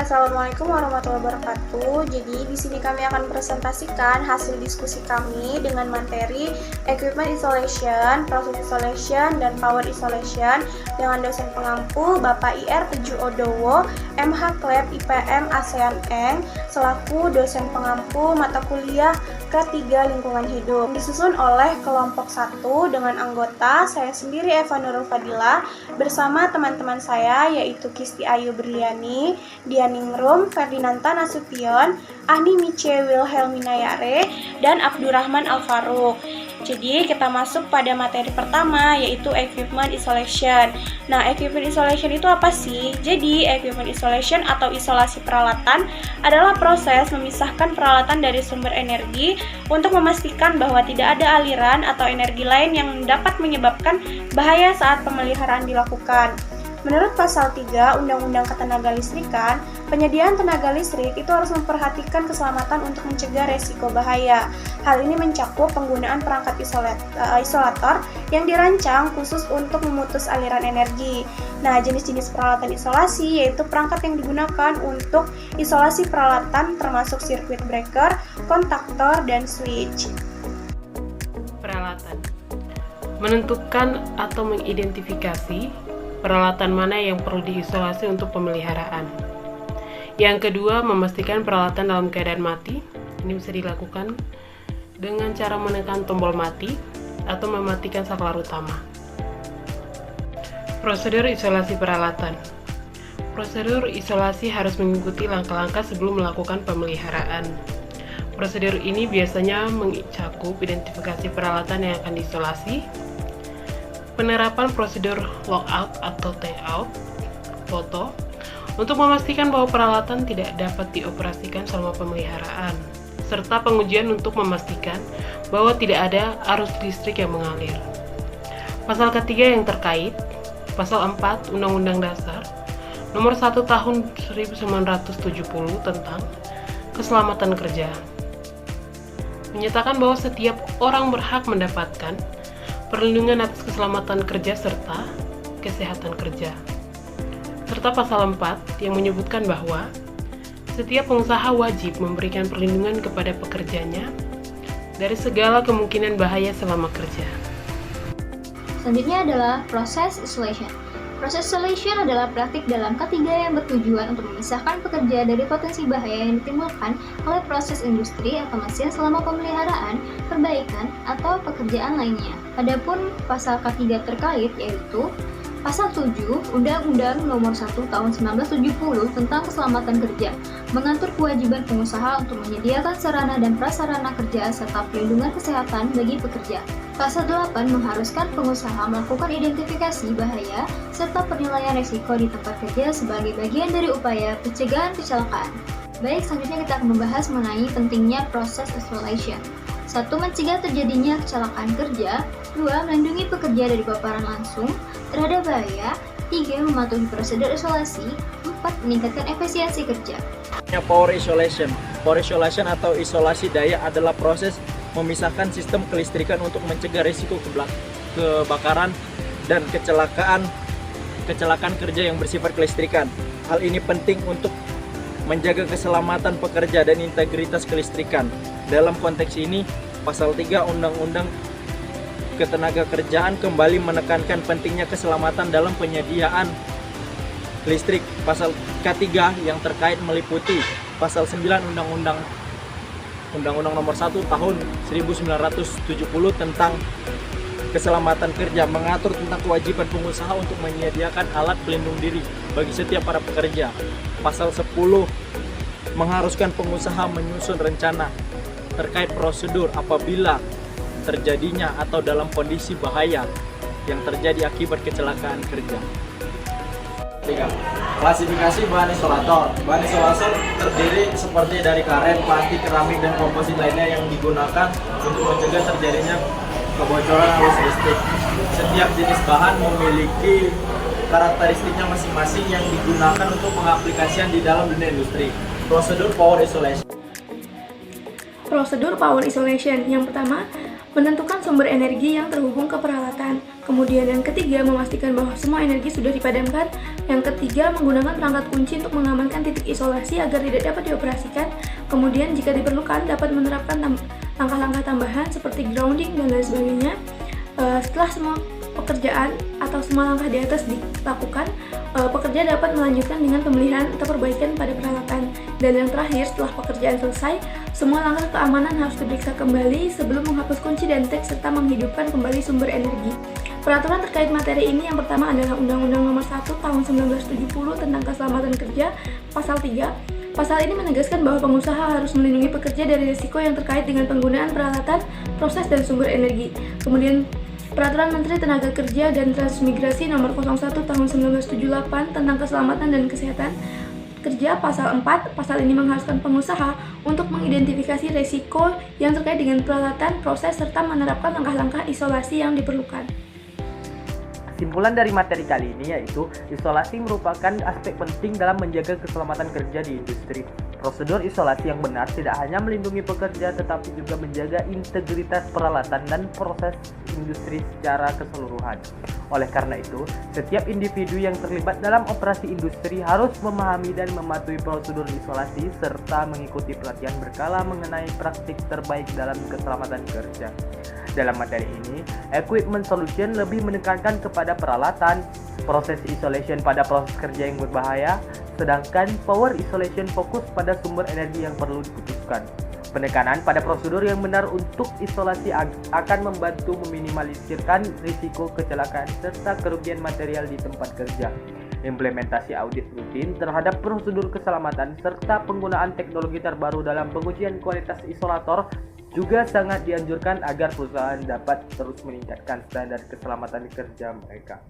Assalamualaikum warahmatullahi wabarakatuh. Jadi di sini kami akan presentasikan hasil diskusi kami dengan materi Equipment Installation, Process Installation, dan Power Installation dengan dosen pengampu Bapak IR Tejo Odowo, MH Kleb IPM ASEAN Eng, selaku dosen pengampu mata kuliah K3 Lingkungan Hidup. Disusun oleh kelompok 1 dengan anggota saya sendiri Eva Nurul Fadila bersama teman-teman saya yaitu Kisti Ayu Berliani, Dianingrum, Ferdinanda Nasution, Ahni Mice Wilhelmina Yare, dan Abdurrahman Alfaruk. Jadi kita masuk pada materi pertama yaitu Equipment Installation. Nah, Equipment Installation itu apa sih? Jadi Equipment Installation atau isolasi peralatan adalah proses memisahkan peralatan dari sumber energi untuk memastikan bahwa tidak ada aliran atau energi lain yang dapat menyebabkan bahaya saat pemeliharaan dilakukan. Menurut pasal 3 Undang-Undang Ketenagalistrikan, penyediaan tenaga listrik itu harus memperhatikan keselamatan untuk mencegah resiko bahaya. Hal ini mencakup penggunaan perangkat isolator yang dirancang khusus untuk memutus aliran energi. Nah, jenis-jenis peralatan isolasi yaitu perangkat yang digunakan untuk isolasi peralatan termasuk circuit breaker, kontaktor, dan switch. Peralatan menentukan atau mengidentifikasi peralatan mana yang perlu diisolasi untuk pemeliharaan. Yang kedua, memastikan peralatan dalam keadaan mati. Ini bisa dilakukan dengan cara menekan tombol mati atau mematikan saklar utama. Prosedur isolasi peralatan. Prosedur isolasi harus mengikuti langkah-langkah sebelum melakukan pemeliharaan. Prosedur ini biasanya mencakup identifikasi peralatan yang akan diisolasi, penerapan prosedur lockout atau takeout foto untuk memastikan bahwa peralatan tidak dapat dioperasikan selama pemeliharaan, serta pengujian untuk memastikan bahwa tidak ada arus listrik yang mengalir. Pasal ketiga yang terkait, Pasal 4 Undang-Undang Dasar Nomor 1 Tahun 1970 tentang Keselamatan Kerja menyatakan bahwa setiap orang berhak mendapatkan perlindungan atas keselamatan kerja serta kesehatan kerja. Serta pasal 4 yang menyebutkan bahwa setiap pengusaha wajib memberikan perlindungan kepada pekerjanya dari segala kemungkinan bahaya selama kerja. Selanjutnya adalah Process Isolation. Process Isolation adalah praktik dalam K3 yang bertujuan untuk memisahkan pekerja dari potensi bahaya yang ditimbulkan oleh proses industri atau mesin selama pemeliharaan, perbaikan, atau pekerjaan lainnya. Adapun pasal K3 terkait yaitu Pasal 7 Undang-Undang Nomor 1 Tahun 1970 tentang Keselamatan Kerja mengatur kewajiban pengusaha untuk menyediakan sarana dan prasarana kerja serta perlindungan kesehatan bagi pekerja. Pasal 8 mengharuskan pengusaha melakukan identifikasi bahaya serta penilaian risiko di tempat kerja sebagai bagian dari upaya pencegahan kecelakaan. Baik, selanjutnya kita akan membahas mengenai pentingnya proses isolation. 1. Mencegah terjadinya kecelakaan kerja. 2. Melindungi pekerja dari paparan langsung terhadap bahaya. 3. Mematuhi prosedur isolasi. 4. Meningkatkan efisiensi kerja. Power Isolation. Power Isolation atau isolasi daya adalah proses memisahkan sistem kelistrikan untuk mencegah risiko kebakaran dan kecelakaan kerja yang bersifat kelistrikan. Hal ini penting untuk menjaga keselamatan pekerja dan integritas kelistrikan. Dalam konteks ini, Pasal 3 Undang-Undang Ketenagakerjaan kembali menekankan pentingnya keselamatan dalam penyediaan listrik. Pasal K3 yang terkait meliputi Pasal 9 Undang-Undang Nomor 1 Tahun 1970 tentang Keselamatan Kerja mengatur tentang kewajiban pengusaha untuk menyediakan alat pelindung diri bagi setiap para pekerja. Pasal 10 mengharuskan pengusaha menyusun rencana terkait prosedur apabila terjadinya atau dalam kondisi bahaya yang terjadi akibat kecelakaan kerja. 3. Klasifikasi bahan isolator. Bahan isolator terdiri seperti dari karet, plastik, keramik, dan komposit lainnya yang digunakan untuk mencegah terjadinya kebocoran arus listrik. Setiap jenis bahan memiliki karakteristiknya masing-masing yang digunakan untuk pengaplikasian di dalam dunia industri. Prosedur Power Isolation. Prosedur Power Isolation. Yang pertama, Menentukan sumber energi yang terhubung ke peralatan. Kemudian yang ketiga, memastikan bahwa semua energi sudah dipadamkan. Yang ketiga, menggunakan perangkat kunci untuk mengamankan titik isolasi agar tidak dapat dioperasikan. Kemudian jika diperlukan, dapat menerapkan langkah-langkah tambahan seperti grounding dan lain sebagainya. Setelah semua pekerjaan atau semua langkah di atas dilakukan, pekerja dapat melanjutkan dengan pemeliharaan atau perbaikan pada peralatan. Dan yang terakhir, setelah pekerjaan selesai, semua langkah keamanan harus diperiksa kembali sebelum menghapus kunci dan teks serta menghidupkan kembali sumber energi. Peraturan terkait materi ini yang pertama adalah Undang-Undang Nomor 1 Tahun 1970 tentang Keselamatan Kerja, Pasal 3. Pasal ini menegaskan bahwa pengusaha harus melindungi pekerja dari risiko yang terkait dengan penggunaan peralatan, proses, dan sumber energi. Kemudian Peraturan Menteri Tenaga Kerja dan Transmigrasi Nomor 01 Tahun 1978 tentang Keselamatan dan Kesehatan Kerja Pasal 4. Pasal ini mengharuskan pengusaha untuk mengidentifikasi risiko yang terkait dengan peralatan, proses, serta menerapkan langkah-langkah isolasi yang diperlukan. Kesimpulan dari materi kali ini yaitu isolasi merupakan aspek penting dalam menjaga keselamatan kerja di industri. Prosedur isolasi yang benar tidak hanya melindungi pekerja tetapi juga menjaga integritas peralatan dan proses industri secara keseluruhan. Oleh karena itu, setiap individu yang terlibat dalam operasi industri harus memahami dan mematuhi prosedur isolasi serta mengikuti pelatihan berkala mengenai praktik terbaik dalam keselamatan kerja. Dalam materi ini, Equipment Solution lebih menekankan kepada peralatan, proses isolation pada proses kerja yang berbahaya, sedangkan Power Isolation fokus pada sumber energi yang perlu diputuskan. Penekanan pada prosedur yang benar untuk isolasi akan membantu meminimalisirkan risiko kecelakaan serta kerugian material di tempat kerja. Implementasi audit rutin terhadap prosedur keselamatan serta penggunaan teknologi terbaru dalam pengujian kualitas isolator juga sangat dianjurkan agar perusahaan dapat terus meningkatkan standar keselamatan kerja mereka.